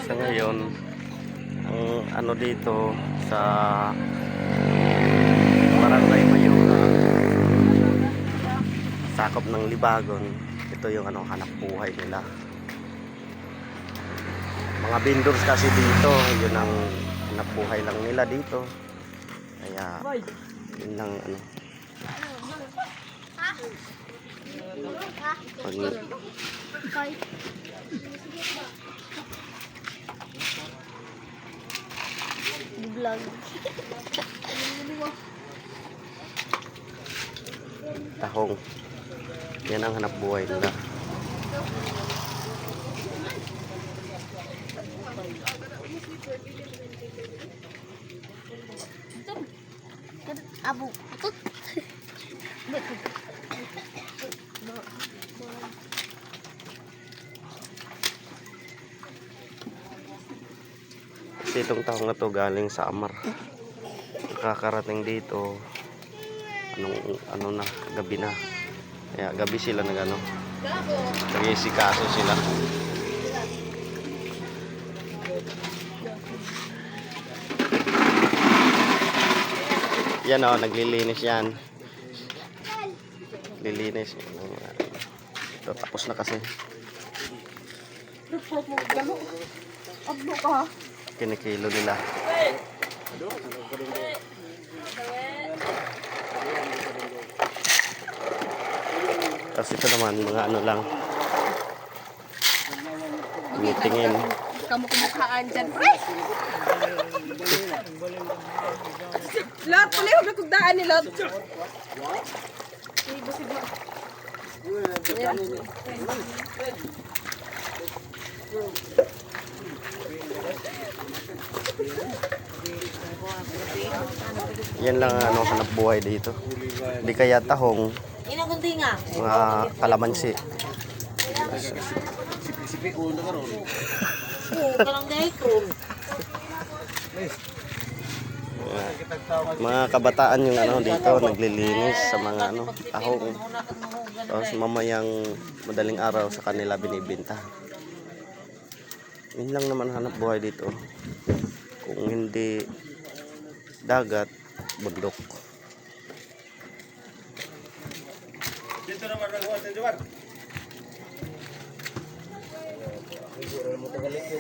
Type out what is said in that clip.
Sa ngayon, ang ano dito sa Barangay Mayura, sakop ng Libagon, ito yung ano, hanap buhay nila. Mga vendors kasi dito, yun ang hanap buhay lang nila dito. Kaya yun lang ano. Vlog. Tahong. Yan ang hanap buhay nila. Abu. Tut. Kasi itong tahong na to galing sa Amar. Nakakarating dito ano na, gabi na. Kaya gabi sila nagano. Nag-iisikaso sila. Yan o, naglilinis yan. Lilinis. Ito, tapos na kasi. Ablo ka. Kinikilo nila. Tapos ito naman, mga ano lang. Tinitingin. Kamu kumukhaan dyan, pre. Lot, pala yung nagkugdaan ni Lot. Sibo. Yan lang ano, hanap buhay dito. Di kaya tahong, mga kalamansi. Mga kabataan yung ano dito naglilinis sa mga ano tahong. Tapos mamayang madaling araw sa kanila binibenta. Yun lang naman hanap buhay dito. Kung hindi dagat, bundok. Dito naman naghuwas ng Jawar. Siguro mo tagalit ko